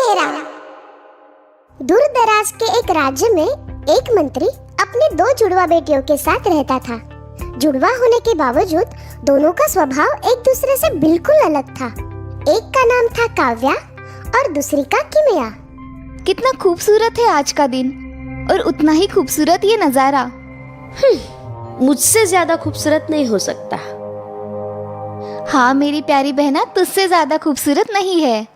चेहरा। दूर दराज के एक राज्य में एक मंत्री अपने दो जुड़वा बेटियों के साथ रहता था। जुड़वा होने के बावजूद दोनों का स्वभाव एक दूसरे से बिल्कुल अलग था। एक का नाम था काव्या और दूसरी का किमिया। कितना खूबसूरत है आज का दिन और उतना ही खूबसूरत ये नजारा। मुझसे ज्यादा खूबसूरत नहीं हो सकता। हाँ मेरी प्यारी बहना, तुझसे ज्यादा खूबसूरत नहीं है।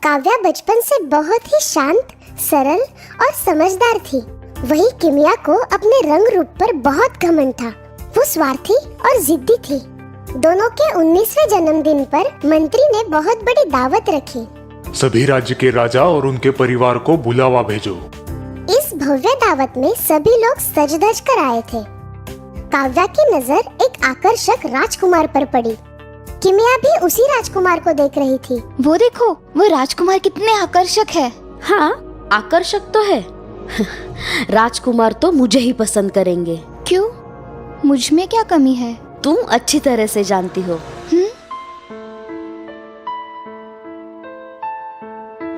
काव्या बचपन से बहुत ही शांत, सरल और समझदार थी। वही किमिया को अपने रंग रूप पर बहुत घमंड था। वो स्वार्थी और जिद्दी थी। दोनों के 19वें जन्मदिन पर मंत्री ने बहुत बड़ी दावत रखी। सभी राज्य के राजा और उनके परिवार को बुलावा भेजो। इस भव्य दावत में सभी लोग सज धज कर आए थे। काव्या की नजर एक आकर्षक राजकुमार पर पड़ी। किमिया भी उसी राजकुमार को देख रही थी। वो देखो, वो राजकुमार कितने आकर्षक है। हाँ, आकर्षक तो है। राजकुमार तो मुझे ही पसंद करेंगे। क्यों? मुझ में क्या कमी है? तुम अच्छी तरह से जानती हो।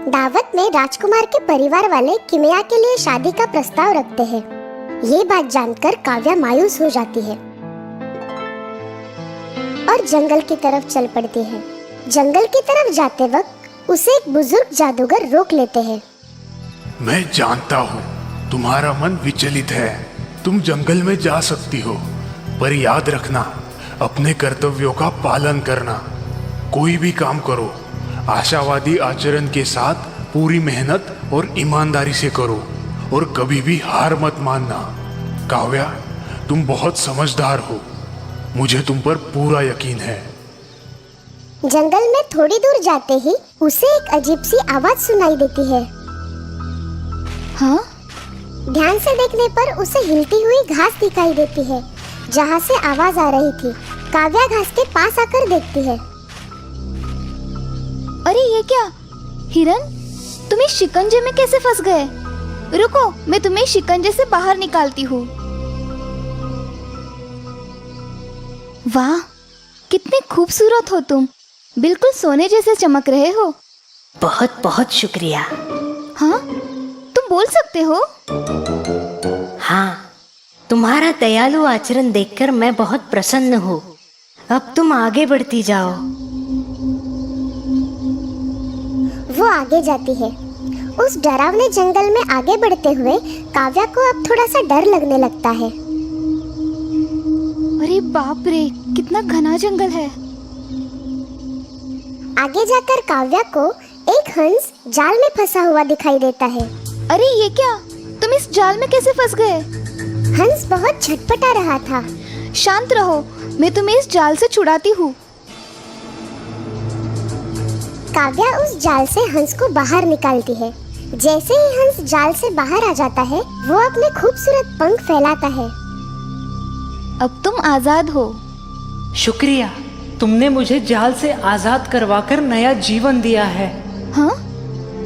दावत में राजकुमार के परिवार वाले किमिया के लिए शादी का प्रस्ताव रखते हैं। ये बात जानकर काव्या मायूस हो जाती है और जंगल की तरफ चल पड़ती है। जंगल की तरफ जाते वक्त उसे एक बुजुर्ग जादूगर रोक लेते हैं। मैं जानता हूँ तुम्हारा मन विचलित है। तुम जंगल में जा सकती हो, पर याद रखना अपने कर्तव्यों का पालन करना। कोई भी काम करो, आशावादी आचरण के साथ पूरी मेहनत और ईमानदारी से करो और कभी भी हार मत मानना। काव्या, तुम बहुत समझदार हो। मुझे तुम पर पूरा यकीन है। जंगल में थोड़ी दूर जाते ही उसे एक अजीब सी आवाज सुनाई देती है। हाँ? ध्यान से देखने पर उसे हिलती हुई घास दिखाई देती है जहाँ से आवाज आ रही थी। काव्या घास के पास आकर देखती है। अरे ये क्या? हिरन, तुम इस शिकंजे में कैसे फंस गए? रुको, मैं तुम्हें शिकंजे से बाहर निकालती हूँ। वाह, कितने खूबसूरत हो तुम। बिल्कुल सोने जैसे चमक रहे हो। बहुत बहुत शुक्रिया। हाँ, तुम बोल सकते हो? हाँ, तुम्हारा दयालु आचरण देखकर मैं बहुत प्रसन्न हूँ। अब तुम आगे बढ़ती जाओ। वो आगे जाती है। उस डरावने जंगल में आगे बढ़ते हुए काव्या को अब थोड़ा सा डर लगने लगता है। अरे बाप रे, कितना घना जंगल है। आगे जाकर काव्या को एक हंस जाल में फंसा हुआ दिखाई देता है। अरे ये क्या? तुम इस जाल में कैसे फंस गए? हंस बहुत छटपटा रहा था। शांत रहो, मैं तुम्हें इस जाल से छुड़ाती हूँ। काव्या उस जाल से हंस को बाहर निकालती है। जैसे ही हंस जाल से बाहर आ जाता है, वो अपने खूबसूरत पंख फैलाता है। अब तुम आजाद हो। शुक्रिया, तुमने मुझे जाल से आजाद करवाकर नया जीवन दिया है। हाँ,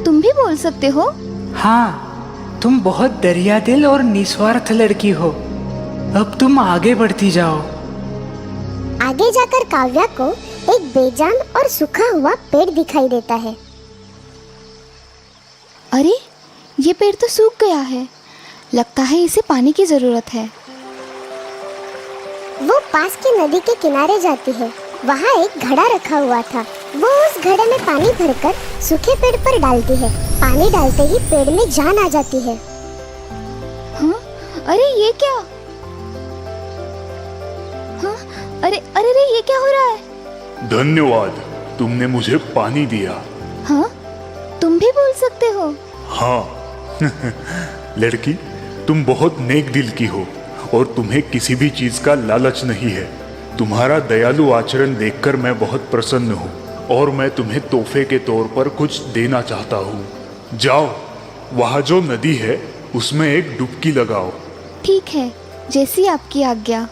तुम भी बोल सकते हो। हाँ, तुम बहुत दरिया दिल और निस्वार्थ लड़की हो। अब तुम आगे बढ़ती जाओ। आगे जाकर काव्या को एक बेजान और सूखा हुआ पेड़ दिखाई देता है। अरे, ये पेड़ तो सूख गया है। लगता है इसे पानी की जरूरत है। वो पास की नदी के किनारे जाती है। वहाँ एक घड़ा रखा हुआ था। वो उस घड़े में पानी भरकर सूखे पेड़ पर डालती है। पानी डालते ही पेड़ में जान आ जाती है। हाँ? अरे ये क्या? हाँ? अरे अरे अरे, ये क्या हो रहा है? धन्यवाद, तुमने मुझे पानी दिया। हाँ? तुम भी बोल सकते हो। हाँ। लड़की, तुम बहुत नेक दिल की हो और तुम्हें किसी भी चीज का लालच नहीं है। तुम्हारा दयालु आचरण देखकर मैं बहुत प्रसन्न हूँ और मैं तुम्हें तोहफे के तौर पर कुछ देना चाहता हूँ। जाओ, वहाँ जो नदी है उसमें एक डुबकी लगाओ। ठीक है, जैसी आपकी आज्ञा।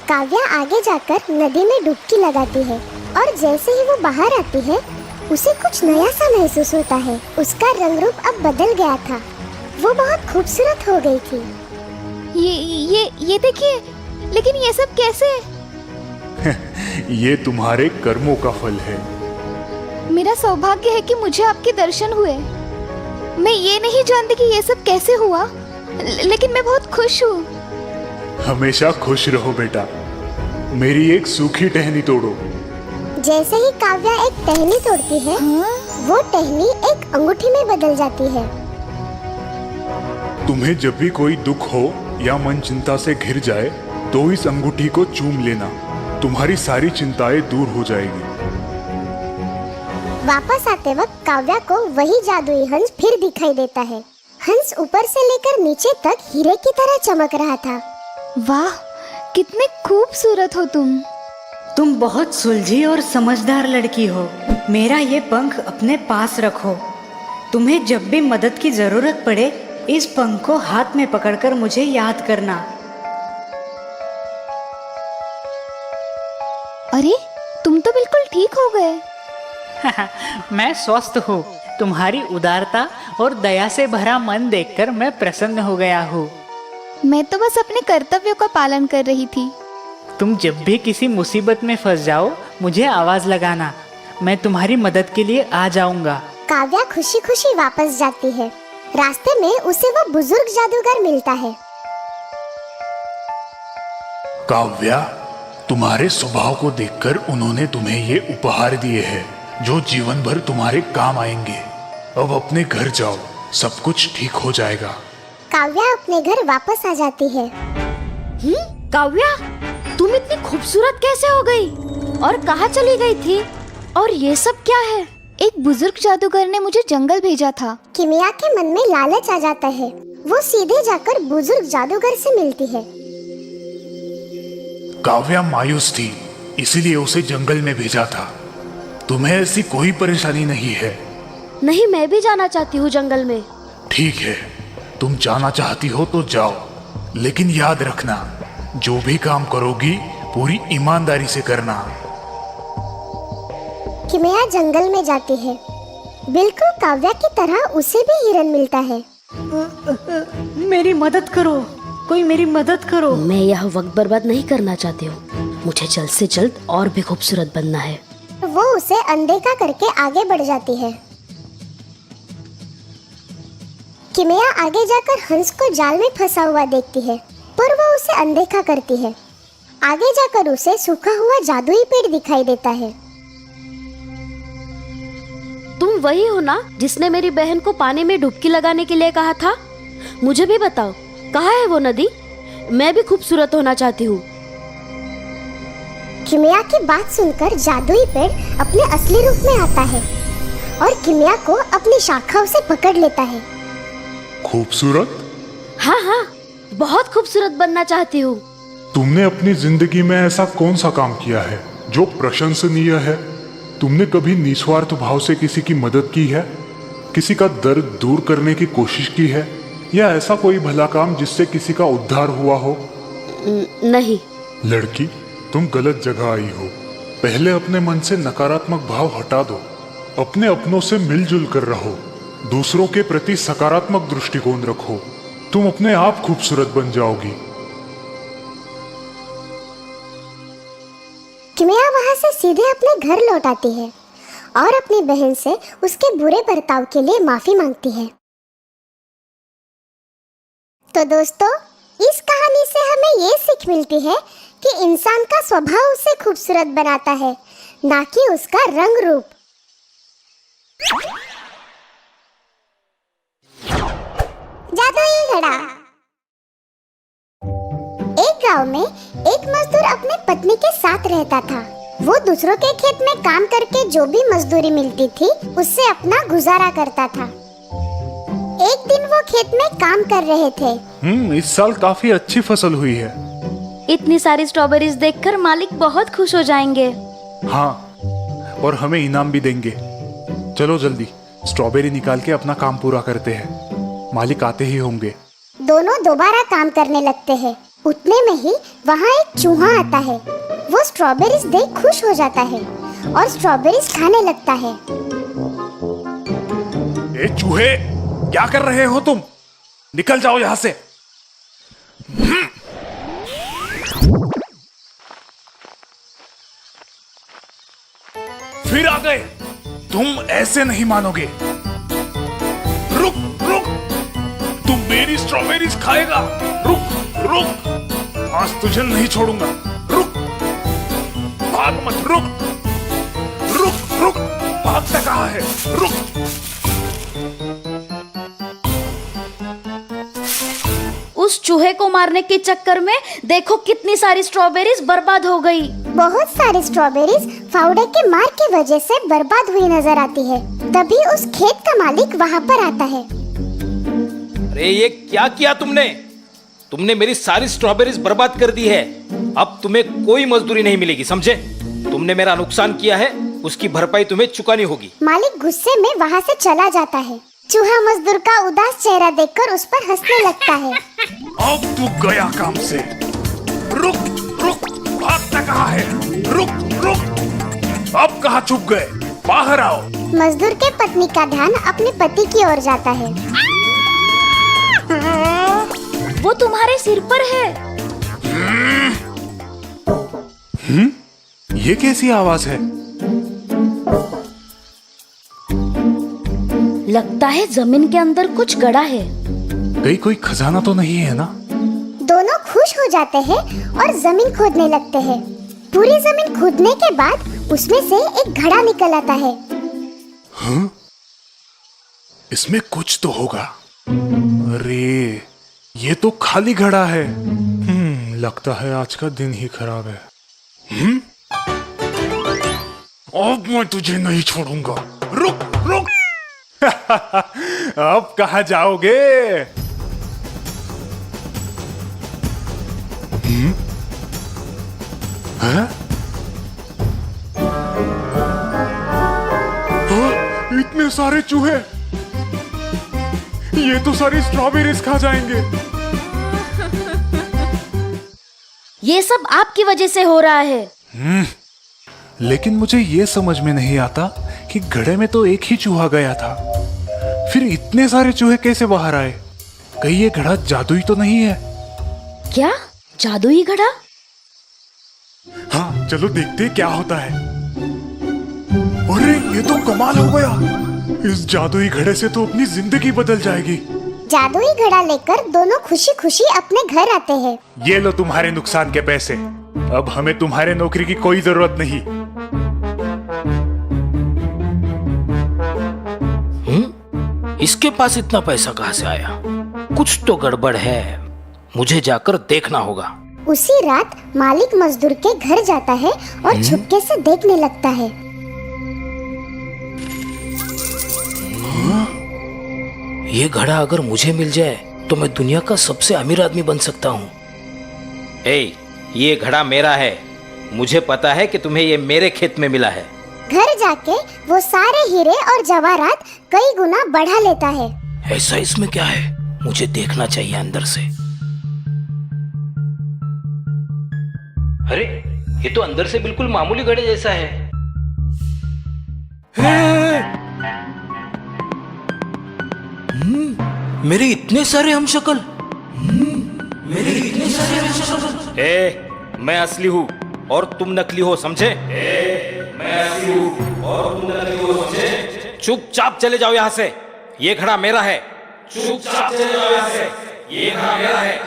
काव्या आगे जाकर नदी में डुबकी लगाती है और जैसे ही वो बाहर आती है, उसे कुछ नया सा महसूस होता है। उसका रंग रूप अब बदल गया था। वो बहुत खूबसूरत हो गई थी। ये देखिए, लेकिन ये सब कैसे? ये तुम्हारे कर्मों का फल है। मेरा सौभाग्य है कि मुझे आपके दर्शन हुए। मैं ये नहीं जानती कि ये सब कैसे हुआ, लेकिन मैं बहुत खुश हूँ। हमेशा खुश रहो बेटा। मेरी एक सूखी टहनी तोड़ो। जैसे ही काव्या एक टहनी तोड़ती है, वो टहनी एक अंगूठी में बदल जाती है। तुम्हें जब भी कोई दुख हो या मन चिंता से घिर जाए तो इस अंगूठी को चूम लेना, तुम्हारी सारी चिंताएं दूर हो जाएगी। वापस आते वक्त काव्या को वही जादुई हंस फिर दिखाई देता है। हंस ऊपर से लेकर नीचे तक हीरे की तरह चमक रहा था। वाह, कितने खूबसूरत हो तुम। तुम बहुत सुलझी और समझदार लड़की हो। मेरा ये पंख अपने पास रखो। तुम्हें जब भी मदद की जरूरत पड़े, इस पंख को हाथ में पकड़कर मुझे याद करना। अरे, तुम तो बिल्कुल ठीक हो गए। मैं स्वस्थ हूँ। तुम्हारी उदारता और दया से भरा मन देखकर मैं प्रसन्न हो गया हूँ। मैं तो बस अपने कर्तव्यों का पालन कर रही थी। तुम जब भी किसी मुसीबत में फंस जाओ, मुझे आवाज लगाना। मैं तुम्हारी मदद के लिए आ जाऊंगा। काव्या खुशी खुशी वापस जाती है। रास्ते में उसे वो बुजुर्ग जादूगर मिलता है। काव्या, तुम्हारे स्वभाव को देखकर उन्होंने तुम्हें ये उपहार दिए हैं जो जीवन भर तुम्हारे काम आएंगे। अब अपने घर जाओ, सब कुछ ठीक हो जाएगा। काव्या अपने घर वापस आ जाती है। काव्या, तुम इतनी खूबसूरत कैसे हो गई और कहाँ चली गई थी? और ये सब क्या है? एक बुजुर्ग जादूगर ने मुझे जंगल भेजा था। किमिया के मन में लालच आ जाता है। वो सीधे जाकर बुजुर्ग जादूगर से मिलती है। काव्या मायूस थी, इसीलिए उसे जंगल में भेजा था। तुम्हें ऐसी कोई परेशानी नहीं है? नहीं, मैं भी जाना चाहती हूँ जंगल में। ठीक है, तुम जाना चाहती हो तो जाओ, लेकिन याद रखना, जो भी काम करोगी पूरी ईमानदारी से करना। किमिया जंगल में जाती है। बिल्कुल काव्या की तरह उसे भी हिरन मिलता है। मेरी मदद करो, कोई मेरी मदद करो। मैं यह वक्त बर्बाद नहीं करना चाहती हूँ। मुझे जल्द से जल्द और भी खूबसूरत बनना है। वो उसे अनदेखा करके आगे बढ़ जाती है। किमिया आगे जाकर हंस को जाल में फंसा हुआ देखती है, पर वो उसे अनदेखा करती है। आगे जाकर उसे सूखा हुआ जादुई पेड़ दिखाई देता है। तुम वही हो ना जिसने मेरी बहन को पानी में डुबकी लगाने के लिए कहा था? मुझे भी बताओ, कहाँ है वो नदी? मैं भी खूबसूरत होना चाहती हूँ। किमिया की बात सुनकर जादुई पेड़ अपने असली रूप में आता है और किमिया को अपनी शाखाओं से पकड़ लेता है। खूबसूरत? हाँ हाँ, बहुत खूबसूरत बनना चाहती हूँ। तुमने अपनी जिंदगी में ऐसा कौन सा काम किया है जो प्रशंसनीय है? तुमने कभी निस्वार्थ भाव से किसी की मदद की है? किसी का दर्द दूर करने की कोशिश की है? या ऐसा कोई भला काम जिससे किसी का उद्धार हुआ हो? नहीं। लड़की, तुम गलत जगह आई हो। पहले अपने मन से नकारात्मक भाव हटा दो। अपने अपनों से मिलजुल कर रहो। दूसरों के प्रति सकारात्मक दृष्टिकोण रखो। तुम अपने आप खूबसूरत बन जाओगी। किमिया वहां से सीधे अपने घर लौट आती है और अपनी बहन से उसके बुरे बर्ताव के लिए माफी मांगती है। तो दोस्तों, इस कहानी से हमें ये सीख मिलती है कि इंसान का स्वभाव उसे खूबसूरत बनाता है, ना कि उसका रंग रूप। जादुई घड़ा। एक गांव में एक मजदूर अपने पत्नी के साथ रहता था। वो दूसरों के खेत में काम करके जो भी मजदूरी मिलती थी उससे अपना गुजारा करता था। एक दिन वो खेत में काम कर रहे थे। इस साल काफी अच्छी फसल हुई है। इतनी सारी स्ट्रॉबेरीज देखकर मालिक बहुत खुश हो जाएंगे। हाँ, और हमें इनाम भी देंगे। चलो जल्दी स्ट्रॉबेरी निकाल के अपना काम पूरा करते हैं। मालिक आते ही होंगे। दोनों दोबारा काम करने लगते हैं। उतने में ही वहाँ एक चूहा आता है। वो स्ट्रॉबेरीज देख खुश हो जाता है और स्ट्रॉबेरीज खाने लगता है। ए चूहे, क्या कर रहे हो तुम? निकल जाओ यहाँ से। फिर आ गए। तुम ऐसे नहीं मानोगे। रुक रुक, तू मेरी स्ट्रॉबेरीज खाएगा। रुक रुक, आज तुझे नहीं छोड़ूंगा। रुक, भाग मत। रुक रुक रुक, भागता कहाँ है? रुक। उस चूहे को मारने के चक्कर में देखो कितनी सारी स्ट्रॉबेरीज बर्बाद हो गई। बहुत सारी स्ट्रॉबेरीज फावड़े के मार की वजह से बर्बाद हुई नजर आती है। तभी उस खेत का मालिक वहाँ पर आता है। अरे ये क्या किया तुमने? तुमने मेरी सारी स्ट्रॉबेरीज बर्बाद कर दी है। अब तुम्हें कोई मजदूरी नहीं मिलेगी, समझे? तुमने मेरा नुकसान किया है, उसकी भरपाई तुम्हें चुकानी होगी। मालिक गुस्से में वहाँ से चला जाता है। चूहा मजदूर का उदास चेहरा देखकर उस पर हंसने लगता है। अब तू गया काम से। रुक रुक, भागता कहाँ है? रुक रुक, अब कहाँ छुप गए? बाहर आओ। मजदूर के पत्नी का ध्यान अपने पति की ओर जाता है। वो तुम्हारे सिर पर है। ये कैसी आवाज है? लगता है जमीन के अंदर कुछ गड़ा है। कहीं कोई खजाना तो नहीं है ना? दोनों खुश हो जाते हैं और जमीन खोदने लगते हैं। पूरी जमीन खोदने के बाद उसमें से एक घड़ा निकल आता है। हाँ? इसमें कुछ तो होगा। अरे ये तो खाली घड़ा है। लगता है आज का दिन ही खराब है। अब मैं तुझे नहीं छोड़ूंगा। रुक रुक। अब कहाँ जाओगे? हैं? इतने सारे चूहे, ये तो सारी स्ट्रॉबेरीज खा जाएंगे। ये सब आपकी वजह से हो रहा है। लेकिन मुझे ये समझ में नहीं आता कि घड़े में तो एक ही चूहा गया था, फिर इतने सारे चूहे कैसे बाहर आए? कहीं ये घड़ा जादुई तो नहीं है? क्या जादुई घड़ा? हाँ चलो देखते क्या होता है। अरे ये तो कमाल हो गया। इस जादुई घड़े से तो अपनी जिंदगी बदल जाएगी। जादुई घड़ा लेकर दोनों खुशी खुशी अपने घर आते हैं। ये लो तुम्हारे नुकसान के पैसे। अब हमें तुम्हारे नौकरी की कोई जरूरत नहीं। इसके पास इतना पैसा कहाँ से आया? कुछ तो गड़बड़ है, मुझे जाकर देखना होगा। उसी रात मालिक मजदूर के घर जाता है और छुपके से देखने लगता है। ये घड़ा अगर मुझे मिल जाए तो मैं दुनिया का सबसे अमीर आदमी बन सकता हूँ। ये घड़ा मेरा है। मुझे पता है कि तुम्हें ये मेरे खेत में मिला है। घर जाके वो सारे हीरे और जवाहरात कई गुना बढ़ा लेता है। ऐसा इसमें क्या है? मुझे देखना चाहिए अंदर से। अरे ये तो अंदर से बिल्कुल मामूली घड़े जैसा है। मेरे इतने सारे हमशक्ल। मैं असली हूँ और तुम नकली हो, समझे? मैं असली हूँ और तुम नकली हो, समझे? चुपचाप चले जाओ यहाँ से। ये घड़ा मेरा है। चुपचाप चले जाओ यहाँ से। ये घड़ा मेरा है।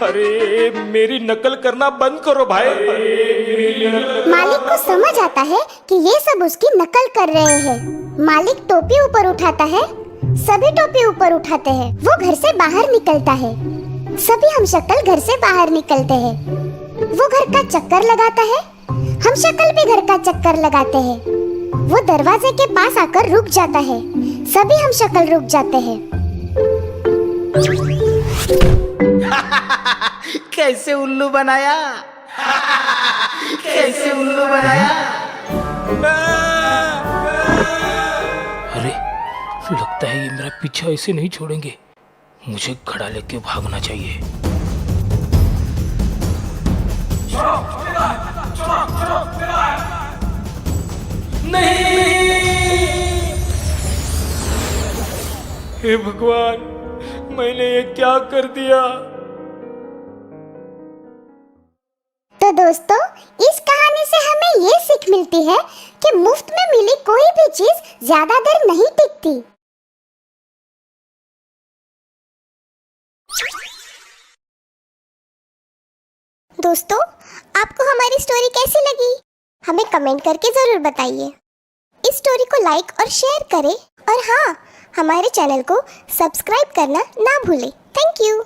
अरे मेरी नकल करना बंद करो भाई। मालिक को समझ आता है कि ये सब उसकी नकल कर रहे हैं। मालिक टोपी ऊपर उठाता है। सभी टोपी ऊपर उठाते हैं। वो घर से बाहर निकलता है। सभी हमशक्ल घर से बाहर निकलते हैं। वो घर का चक्कर लगाता है। हमशक्ल भी घर का चक्कर लगाते हैं। वो दरवाजे के पास आकर रुक जाता है। सभी हमशक्ल रुक जाते हैं। कैसे उल्लू बनाया? कैसे उल्लू बनाया? अरे लगता है ये मेरा पीछा ऐसे नहीं छोड़ेंगे। मुझे घड़ा लेके भागना चाहिए। नहीं! हे भगवान, मैंने ये क्या कर दिया? तो दोस्तों, इस कहानी से हमें हमें ये सीख मिलती है कि मुफ्त में मिली कोई भी चीज ज्यादा देर नहीं टिकती। दोस्तों, आपको हमारी स्टोरी कैसी लगी? हमें कमेंट करके जरूर बताइए। इस स्टोरी को लाइक और शेयर करें और हाँ, हमारे चैनल को सब्सक्राइब करना ना भूलें। Thank you.